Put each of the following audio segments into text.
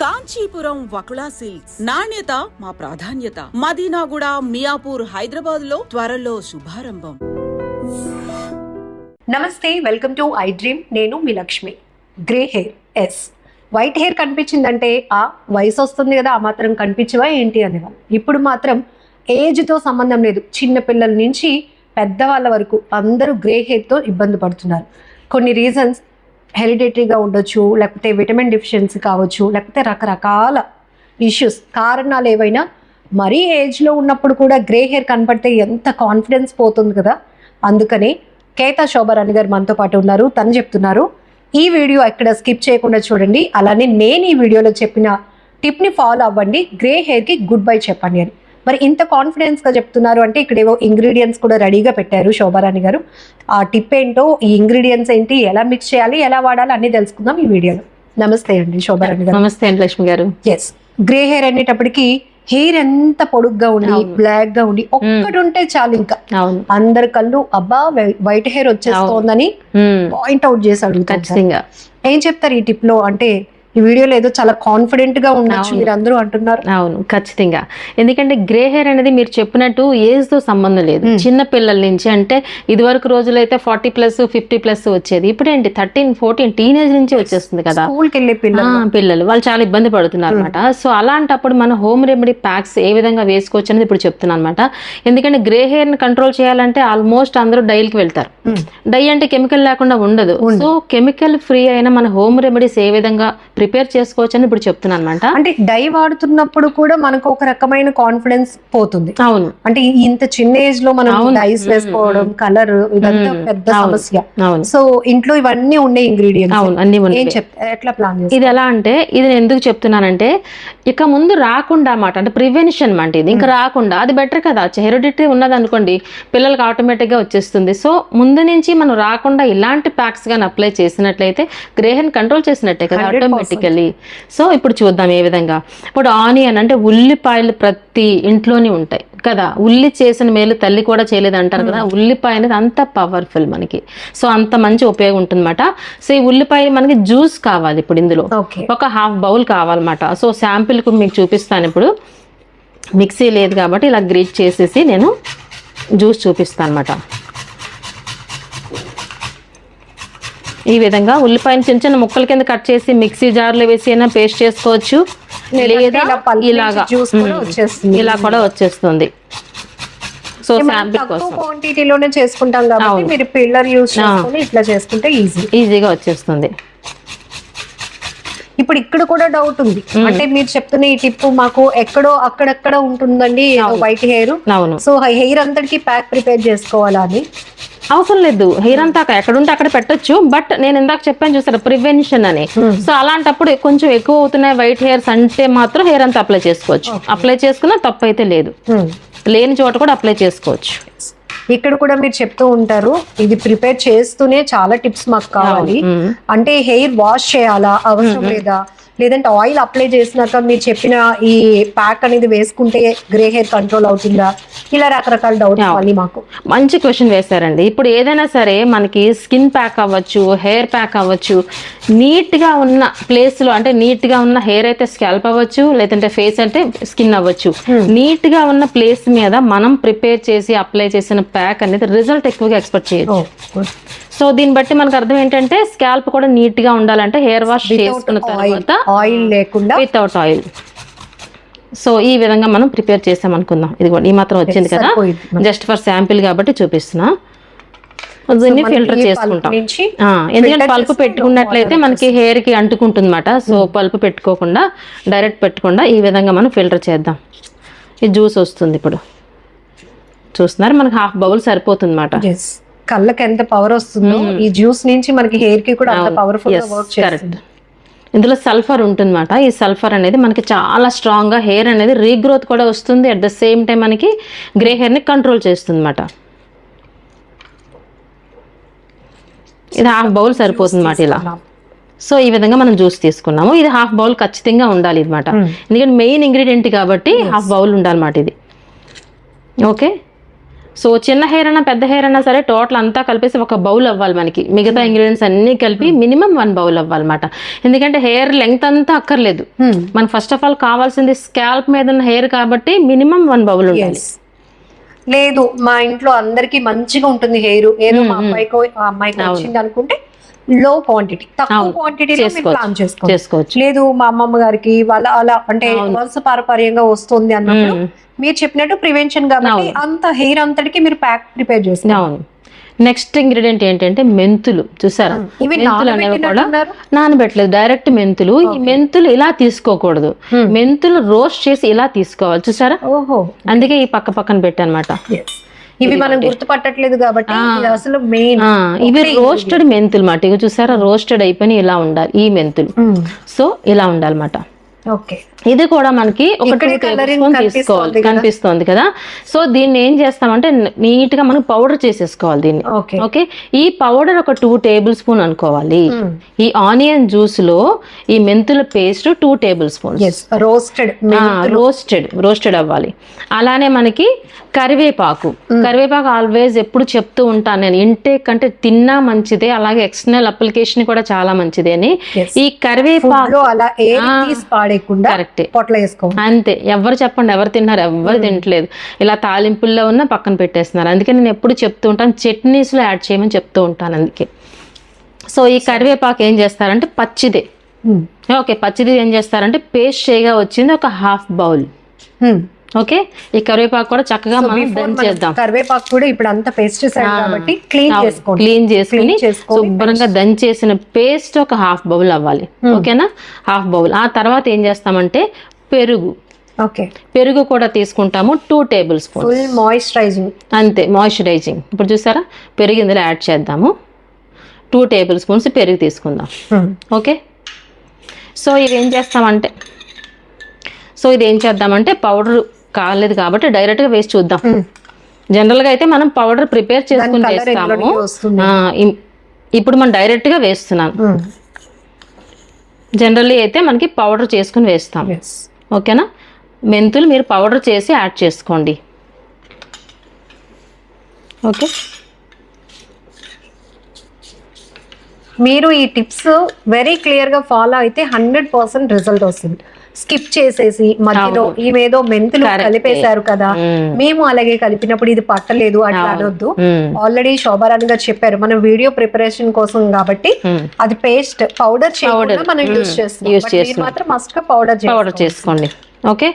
Kanchipuram Vakula silks నాణ్యత మా ప్రాధాన్యత. మదీనాగూడ, మియాపూర్, హైదరాబాద్ లో త్వరలో శుభారంభం. నమస్తే, వెల్కమ్ టు ఐ డ్రీమ్. నేను మీ లక్ష్మి. గ్రే హెయిర్ ఎస్, వైట్ హెయిర్ కనిపించిందంటే ఆ వయసు వస్తుంది కదా, ఆ మాత్రం కనిపించవా ఏంటి అనేవాళ్ళు. ఇప్పుడు మాత్రం ఏజ్తో సంబంధం లేదు, చిన్న పిల్లల నుంచి పెద్దవాళ్ళ వరకు అందరూ గ్రే హెయిర్తో ఇబ్బంది పడుతున్నారు. కొన్ని రీజన్స్ హెరిడిటరీగా ఉండొచ్చు, లేకపోతే విటమిన్ డెఫిషియన్సీ కావచ్చు, లేకపోతే రకరకాల ఇష్యూస్, కారణాలు ఏవైనా. మరీ ఏజ్లో ఉన్నప్పుడు కూడా గ్రే హెయిర్ కనపడితే ఎంత కాన్ఫిడెన్స్ పోతుంది కదా. అందుకని కేతా శోభారాణి గారు మనతో పాటు ఉన్నారు. తను చెప్తున్నారు, ఈ వీడియో ఎక్కడ స్కిప్ చేయకుండా చూడండి. అలానే నేను ఈ వీడియోలో చెప్పిన టిప్ని ఫాలో అవ్వండి, గ్రే హెయిర్కి గుడ్ బై చెప్పండి అని. మరి ఇంత కాన్ఫిడెన్స్గా చెప్తున్నారు అంటే ఇక్కడ ఏవో ఇంగ్రీడియంట్స్ కూడా రెడీగా పెట్టారు శోభారాణి గారు. ఆ టిప్ ఏంటో, ఈ ఇంగ్రీడియంట్స్ ఏంటి, ఎలా మిక్స్ చేయాలి, ఎలా వాడాలి అన్ని తెలుసుకుందాం ఈ వీడియోలో. నమస్తే అండి శోభారాణి గారు. నమస్తే అండి లక్ష్మి గారు. ఎస్, గ్రే హెయిర్ అనేటప్పటికి హెయిర్ ఎంత పొడుగ్గా ఉండి బ్లాక్ గా ఉండి ఒక్కటి ఉంటే చాలు, ఇంకా అందరి కళ్ళు అబ్బా వైట్ హెయిర్ వచ్చేస్తోందని పాయింట్ అవుట్ చేసి అడుగుతారు. ఏం చెప్తారు ఈ టిప్ లో? అంటే ఈ వీడియోలో ఏదో చాలా కాన్ఫిడెంట్ గా ఉండొచ్చు మీరు అందరూ అంటున్నారు. అవును, ఖచ్చితంగా. ఎందుకంటే గ్రే హెయిర్ అనేది మీరు చెప్పినట్టు ఏజ్ తో సంబంధం లేదు. చిన్న పిల్లల నుంచి, అంటే ఇదివరకు రోజులైతే 40+ 50+ వచ్చేది, ఇప్పుడేంటి 13, 14 టీనేజ్ నుంచి వచ్చేస్తుంది కదా. స్కూల్కి వెళ్ళే పిల్లలు వాళ్ళు చాలా ఇబ్బంది పడుతున్నారు అనమాట. సో అలాంటప్పుడు మన హోమ్ రెమెడీ ప్యాక్స్ ఏ విధంగా వేసుకోవచ్చు అనేది ఇప్పుడు చెప్తున్నాను అనమాట. ఎందుకంటే గ్రే హెయిర్ ని కంట్రోల్ చేయాలంటే ఆల్మోస్ట్ అందరూ డైల్కి వెళ్తారు. డై అంటే కెమికల్ లేకుండా ఉండదు. సో కెమికల్ ఫ్రీ అయిన మన హోమ్ రెమెడీస్ ఏ విధంగా ప్రిపేర్ చేసుకోవచ్చు అని ఇప్పుడు చెప్తున్నాను అనమాట. అంటే డై వాడుతున్నప్పుడు కూడా మనకు ఒక రకమైన కాన్ఫిడెన్స్ పోతుంది. అవును, అంటే ఇంత చిన్న ఏజ్ లో మనం డైస్ వేసుకోవడం, కలర్, ఇదంతా పెద్ద సమస్య. సో ఇంట్లో ఇవన్నీ ఉండే ఇంగ్రీడియంట్స్. అవును, అన్ని ఎట్లా ప్లాన్ ఇది ఎలా అంటే, ఇది నేను ఎందుకు చెప్తున్నానంటే ఇక ముందు రాకుండా అన్నమాట, అంటే ప్రివెన్షన్ అంటే ఇది ఇంకా రాకుండా అది బెటర్ కదా. హెరిడిటరీ ఉన్నది అనుకోండి, పిల్లలకి ఆటోమేటిక్ గా వచ్చేస్తుంది. సో ముందు నుంచి మనం రాకుండా ఇలాంటి ప్యాక్స్ గాని అప్లై చేసినట్లయితే గ్రే హెయిర్ కంట్రోల్ చేసినట్టే కదా ఆటోమేటికల్లీ. సో ఇప్పుడు చూద్దాం ఏ విధంగా. ఇప్పుడు ఆనియన్ అంటే ఉల్లిపాయలు ప్రతి ఇంట్లోనే ఉంటాయి కదా. ఉల్లి చేసిన మేలు తల్లి కూడా చేయలేదు అంటారు కదా. ఉల్లిపాయ అనేది అంత పవర్ఫుల్ మనకి. సో అంత మంచి ఉపయోగం ఉంటుంది అనమాట. సో ఈ ఉల్లిపాయ మనకి జ్యూస్ కావాలి. ఇప్పుడు ఇందులో ఒక 1/2 బౌల్ కావాలన్నమాట. సో శాంపిల్ కు మీకు చూపిస్తాను. ఇప్పుడు మిక్సీ లేదు కాబట్టి ఇలా గ్రేట్ చేసేసి నేను జ్యూస్ చూపిస్తాను అనమాట. ఈ విధంగా ఉల్లిపాయను చిన్న చిన్న ముక్కల కింద కట్ చేసి మిక్సీ జార్లో వేసి అయినా పేస్ట్ చేసుకోవచ్చు, లేదా ఇలాగా ఇలా కూడా వచ్చేస్తుంది. సో శాంపిల్ కోసం క్వాంటిటీలోనే చేసుకుంటాం కాబట్టి మీరు పిల్లర్ యూస్ చేసుకొని ఇట్లా చేసుకుంటే ఈజీగా వచ్చేస్తుంది. ఇప్పుడు ఇక్కడ కూడా డౌట్ ఉంది. అంటే మీరు చెప్తున్న ఈ టిప్ మాకు ఎక్కడో అక్కడక్కడ ఉంటుందండి వైట్ హెయిర్. సో హెయిర్ అంతటికి ప్యాక్ ప్రిపేర్ చేసుకోవాలా అని అవసరం లేదు. హెయిర్ అంతా ఎక్కడుంటే అక్కడ పెట్టొచ్చు. బట్ నేను ఇందాక చెప్పాను చూసారా, ప్రివెన్షన్ అని. సో అలాంటప్పుడు కొంచెం ఎక్కువ అవుతున్నాయి వైట్ హెయిర్స్ అంటే మాత్రం హెయిర్ అంతా అప్లై చేసుకోవచ్చు. అప్లై చేసుకున్నా తప్పు అయితే లేదు, లేని చోట కూడా అప్లై చేసుకోవచ్చు. ఇక్కడ కూడా మీరు చెప్తూ ఉంటారు, ఇది ప్రిపేర్ చేస్తూనే చాలా టిప్స్ మాకు కావాలి. అంటే హెయిర్ వాష్ చేయాలా, అవసరం లేదా, లేదంటే ఆయిల్ అప్లై చేసినాక మీరు చెప్పిన ఈ ప్యాక్ అనేది వేసుకుంటే గ్రే హెయిర్ కంట్రోల్ అవుతుందా, ఇలా రకరకాల డౌట్స్ అన్ని మాకు. మంచి క్వశ్చన్ వేశారండి. ఇప్పుడు ఏదైనా సరే మనకి స్కిన్ ప్యాక్ అవ్వచ్చు, హెయిర్ ప్యాక్ అవ్వచ్చు, నీట్ గా ఉన్న ప్లేస్ లో, అంటే నీట్ గా ఉన్న హెయిర్ అయితే స్కాల్ప్ అవ్వచ్చు, లేదంటే ఫేస్ అంటే స్కిన్ అవ్వచ్చు, నీట్ గా ఉన్న ప్లేస్ మీద మనం ప్రిపేర్ చేసి అప్లై చేసిన ప్యాక్ అనేది రిజల్ట్ ఎక్కువగా ఎక్స్పెక్ట్ చేయొచ్చు. సో దీన్ని బట్టి మనకు అర్థం ఏంటంటే స్కాల్ప్ కూడా నీట్ గా ఉండాలంటే హెయిర్ వాష్ చేసుకున్న తర్వాత ఆయిల్ లేకుండా, వితౌట్ ఆయిల్. సో ఈ విధంగా మనం ప్రిపేర్ చేసాం అనుకుందాం. ఇది కూడా ఈ మాత్రం వచ్చింది కదా, జస్ట్ ఫర్ శాంపిల్ కాబట్టి చూపిస్తున్నా. దీన్ని ఫిల్టర్ చేసుకుంటాం. ఎందుకంటే పల్పు పెట్టుకున్నట్లయితే మనకి హెయిర్ కి అంటుకుంటుంది అన్నమాట. సో పల్పు పెట్టుకోకుండా, డైరెక్ట్ పెట్టకుండా ఈ విధంగా మనం ఫిల్టర్ చేద్దాం. ఈ జ్యూస్ వస్తుంది. ఇప్పుడు చూస్తున్నారు, మనకి 1/2 బౌల్ సరిపోతుంది అన్నమాట. కళ్ళకి ఎంత పవర్ వస్తుందో ఈ జ్యూస్ నుంచి మనకి హెయిర్ కి కూడా అంత పవర్ఫుల్ గా వర్క్ చేస్తుంది. ఇందులో సల్ఫర్ ఉంటుందన్నమాట. ఈ సల్ఫర్ అనేది మనకి చాలా స్ట్రాంగ్ గా హెయిర్ అనేది రీగ్రోత్ కూడా వస్తుంది. అట్ ద సేమ్ టైం మనకి గ్రే హెయిర్ ని కంట్రోల్ చేస్తుంది అన్నమాట. ఇది 1/2 బౌల్ సరిపోతుంది అన్నమాట ఇలా. సో ఈ విధంగా మనం జ్యూస్ తీసుకున్నాము. ఇది 1/2 బౌల్ ఖచ్చితంగా ఉండాలి అన్నమాట. ఎందుకంటే మెయిన్ ఇంగ్రీడియంట్ కాబట్టి 1/2 బౌల్ ఉండాలన్నమాట ఇది. ఓకే, సో చిన్న హెయిర్ అయినా పెద్ద హెయిర్ అయినా సరే టోటల్ అంతా కలిపేసి ఒక బౌల్ అవ్వాలి మనకి, మిగతా ఇంగ్రీడియంట్స్ అన్ని కలిపి మినిమం 1 బౌల్ అవ్వాలన్నమాట. ఎందుకంటే హెయిర్ లెంగ్త్ అంతా అక్కర్లేదు, మనకు ఫస్ట్ ఆఫ్ ఆల్ కావాల్సింది స్కాల్ప్ మీద ఉన్న హెయిర్ కాబట్టి మినిమం 1 బౌల్ ఉండాలి. లేదు మా ఇంట్లో అందరికి మంచిగా ఉంటుంది హెయిర్, ఏదో మా అబ్బాయికో ఆ అమ్మాయికి వచ్చింది అనుకుంటే లో క్వాంటిటీ, తక్కువ క్వాంటిటీలో ప్లాన్ చేసుకోవచ్చు. లేదు మా అమ్మమ్మ గారికి వాళ్ళ అలా అంటే వంశపారపర్యంగా వస్తుంది అన్నప్పుడు మీరు చెప్పినట్టు ప్రివెన్షన్ కాబట్టి అంత హెయిర్ అంతటికి మీరు ప్యాక్ ప్రిపేర్ చేస్తారు. నెక్స్ట్ ఇంగ్రీడియంట్ ఏంటంటే మెంతులు. చూసారా, మెంతులు అనేవి కూడా నానబెట్టలేదు, డైరెక్ట్ మెంతులు. ఈ మెంతులు ఇలా తీసుకోకూడదు, మెంతులు రోస్ట్ చేసి ఇలా తీసుకోవాలి. చూసారా, అందుకే ఈ పక్కన పెట్టానమాట. ఇవి మనం గుర్తుపట్టట్లేదు కాబట్టి అసలు మెయిన్ ఇవి రోస్టెడ్ మెంతులు మాట. ఇవి చూసారా, రోస్టెడ్ అయిపోయి ఇలా ఉండాలి ఈ మెంతులు. సో ఇలా ఉండాలన్నమాట. ఇది కూడా మనకి ఒక 2 టేబుల్ స్పూన్ తీసుకోవాలి, కనిపిస్తుంది కదా. సో దీన్ని ఏం చేస్తామంటే నీట్ గా మనం పౌడర్ చేసేసుకోవాలి దీన్ని. ఓకే, ఈ పౌడర్ ఒక 2 టేబుల్ స్పూన్ అనుకోవాలి. ఈ ఆనియన్ జ్యూస్ లో ఈ మెంతుల పేస్ట్ 2 టేబుల్ స్పూన్స్ రోస్టెడ్ అవ్వాలి. అలానే మనకి కరివేపాకు ఆల్వేస్ ఎప్పుడు చెప్తూ ఉంటాను నేను, ఇంటేక్ అంటే తిన్నా మంచిదే, అలాగే ఎక్స్టర్నల్ అప్లికేషన్ కూడా చాలా మంచిదే అని. ఈ కరివేపాకు అంతే, ఎవరు చెప్పండి ఎవరు తిన్నారు, ఎవరు తినట్లేదు. ఇలా తాలింపుల్లో ఉన్న పక్కన పెట్టేస్తున్నారు. అందుకే నేను ఎప్పుడు చెప్తూ ఉంటాను చట్నీస్ లో యాడ్ చేయమని చెప్తూ ఉంటాను. అందుకే సో ఈ కరివేపాకు ఏం చేస్తారంటే పచ్చిదే, ఓకే, పచ్చిది ఏం చేస్తారంటే పేస్ట్ చేయగా వచ్చింది ఒక 1/2 బౌల్. ఓకే, ఈ కరివేపాకు కూడా చక్కగా మనం దంచేద్దాం. కరివేపాకు కూడా ఇప్పుడు అంతా పేస్ట్ కాబట్టి క్లీన్ చేసుకుని శుభ్రంగా దంచేసిన పేస్ట్ ఒక 1/2 బౌల్ అవ్వాలి. ఓకేనా, 1/2 బౌల్. ఆ తర్వాత ఏం చేస్తామంటే పెరుగు కూడా తీసుకుంటాము 2 టేబుల్ స్పూన్స్. మాయిశ్చరైజింగ్, అంతే, మాయిశ్చరైజింగ్. ఇప్పుడు చూసారా, పెరుగు ఇందులో యాడ్ చేద్దాము. 2 టేబుల్ స్పూన్స్ పెరుగు తీసుకుందాం. ఓకే, సో ఇది ఏం చేద్దామంటే పౌడర్ కాలేదు కాబట్టి డైరెక్ట్ గా వేసి చూద్దాం. జనరల్ గా అయితే మనం పౌడర్ ప్రిపేర్ చేసుకుని వేస్తాము, ఇప్పుడు మనం డైరెక్ట్ గా వేస్తున్నాం. జనరల్లీ అయితే మనకి పౌడర్ చేసుకుని వేస్తాం. ఓకేనా, మెంతులు మీరు పౌడర్ చేసి యాడ్ చేసుకోండి. ఓకే, మీరు ఈ టిప్స్ వెరీ క్లియర్ గా ఫాలో అయితే 100% రిజల్ట్ వస్తుంది. స్కిప్ చేసేసి మధ్యలో ఈమెదో మెంతులు కలిపేశారు కదా, మేము అలాగే కలిపినప్పుడు ఇది పట్టలేదు అట్లా అనొద్దు. ఆల్రెడీ శోభారాణి గారు చెప్పారు మనం వీడియో ప్రిపరేషన్ కోసం కాబట్టి అది పేస్ట్ పౌడర్ చేయకుండా మనం యూజ్ చేస్తాం, మాత్రం మస్ట్ గా పౌడర్ చేసుకోండి. ఓకే,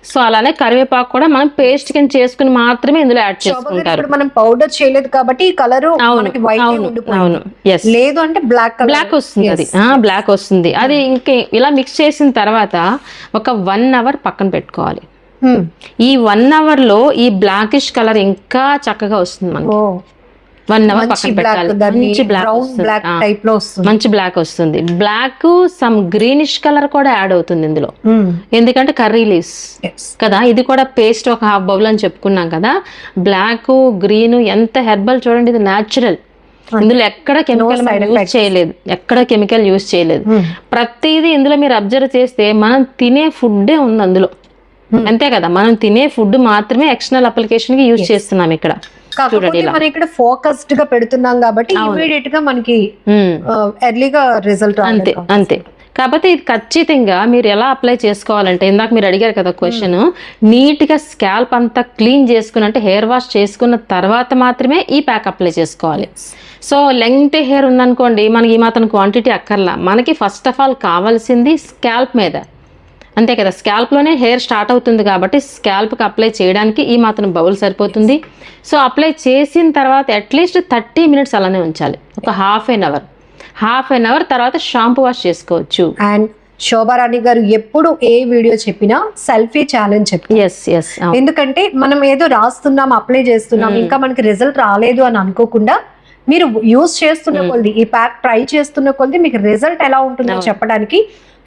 సో అలానే కరివేపాకు కూడా మనం పేస్ట్ కింద చేసుకుని మాత్రమే ఇందులో యాడ్ చేసుకుంటారు. మనం పౌడర్ చేయలేదు కాబట్టి ఈ కలర్ లేదు అంటే బ్లాక్ వస్తుంది. అది బ్లాక్ వస్తుంది. అది ఇంకా ఇలా మిక్స్ చేసిన తర్వాత ఒక 1 అవర్ పక్కన పెట్టుకోవాలి. ఈ 1 అవర్ లో ఈ బ్లాకిష్ కలర్ ఇంకా చక్కగా వస్తుంది మనకి. 1 అవర్ పక్కన పెట్టాలి. మంచి బ్లాక్ వస్తుంది. బ్లాక్ సమ్ గ్రీనిష్ కలర్ కూడా యాడ్ అవుతుంది ఇందులో, ఎందుకంటే కర్రీ లీవ్స్ కదా. ఇది కూడా పేస్ట్ ఒక 1/2 బౌల్ అని చెప్పుకున్నాం కదా. బ్లాక్ గ్రీన్ ఎంత హెర్బల్ చూడండి, ఇది న్యాచురల్. ఇందులో ఎక్కడ కెమికల్ యూజ్ చేయలేదు. ప్రతిదీ ఇందులో మీరు అబ్జర్వ్ చేస్తే మనం తినే ఫుడ్డే ఉంది అందులో, అంతే కదా. మనం తినే ఫుడ్ మాత్రమే ఎక్స్టర్నల్ అప్లికేషన్ కి యూజ్ చేస్తున్నాం ఇక్కడ. చూడండి, మనం ఇక్కడ ఫోకస్డ్ గా పెడుతున్నాం కాబట్టి ఇమీడియట్ గా మనకి ఎర్లీగా రిజల్ట్ అంతే. కాకపోతే ఇది ఖచ్చితంగా మీరు ఎలా అప్లై చేసుకోవాలంటే, ఇందాక మీరు అడిగారు కదా క్వశ్చన్, నీట్ గా స్కాల్ప్ అంతా క్లీన్ చేసుకుని అంటే హెయిర్ వాష్ చేసుకున్న తర్వాత మాత్రమే ఈ ప్యాక్ అప్లై చేసుకోవాలి. సో లెంగ్త్ హెయిర్ ఉందనుకోండి, మనకి ఈ మాత్రం క్వాంటిటీ అక్కర్లా. మనకి ఫస్ట్ ఆఫ్ ఆల్ కావాల్సింది స్కాల్ప్ మీద, అంతే కదా. స్కాల్ప్లోనే హెయిర్ స్టార్ట్ అవుతుంది కాబట్టి స్కాల్ప్కి అప్లై చేయడానికి ఈ మాత్రం బౌల్ సరిపోతుంది. సో అప్లై చేసిన తర్వాత అట్లీస్ట్ 30 మినిట్స్ అలానే ఉంచాలి, ఒక హాఫ్ అన్ అవర్ తర్వాత షాంపూ వాష్ చేసుకోవచ్చు. అండ్ శోభారాణి గారు ఎప్పుడు ఏ వీడియో చెప్పినా సెల్ఫీ ఛాలెంజ్ చెప్తారు. ఎందుకంటే మనం ఏదో రాస్తున్నాం, అప్లై చేస్తున్నాం, ఇంకా మనకి రిజల్ట్ రాలేదు అని అనుకోకుండా మీరు యూజ్ చేస్తున్న కొద్ది, ఈ ప్యాక్ ట్రై చేస్తున్న కొద్ది మీకు రిజల్ట్ ఎలా ఉంటుందో చెప్పడానికి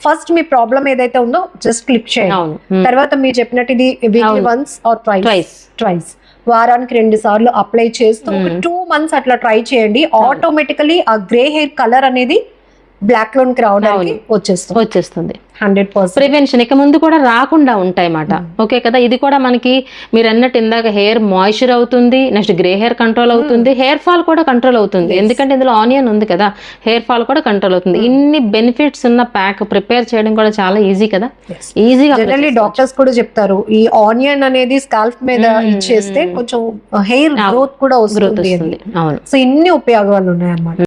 ఫస్ట్ మీ ప్రాబ్లం ఏదైతే ఉందో జస్ట్ క్లిక్ చేయండి. తర్వాత మీరు చెప్పినట్టు ఇది వీక్లీ వన్స్ ఆర్ ట్వైస్ వారానికి 2 సార్లు అప్లై చేస్తూ 2 months అట్లా ట్రై చేయండి. ఆటోమేటికలీ ఆ గ్రే హెయిర్ కలర్ అనేది బ్లాక్ లోన్కి రావడానికి వచ్చేస్తుంది 100%. ప్రివెన్షన్ ఇక ముందు కూడా రాకుండా ఉంటాయి మాట. ఓకే కదా, ఇది కూడా మనకి మీరు అన్నట్టు ఇందాక హెయిర్ మాయిశ్చర్ అవుతుంది, నెక్స్ట్ గ్రే హెయిర్ కంట్రోల్ అవుతుంది, హెయిర్ ఫాల్ కూడా కంట్రోల్ అవుతుంది. ఎందుకంటే ఇందులో ఆనియన్ ఉంది కదా, హెయిర్ ఫాల్ కూడా కంట్రోల్ అవుతుంది. ఇన్ని బెనిఫిట్స్ ఉన్న ప్యాక్ ప్రిపేర్ చేయడం కూడా చాలా ఈజీ కదా, ఈజీగా. జనరల్లీ డాక్టర్స్ కూడా చెప్తారు ఈ ఆనియన్ అనేది స్కాల్ప్ మీద ఇచ్చేస్తే కొంచెం హెయిర్ గ్రోత్ కూడా వస్తుంది. అవును. సో ఇన్ని ఉపయోగాలు ఉన్నాయి అన్నమాట.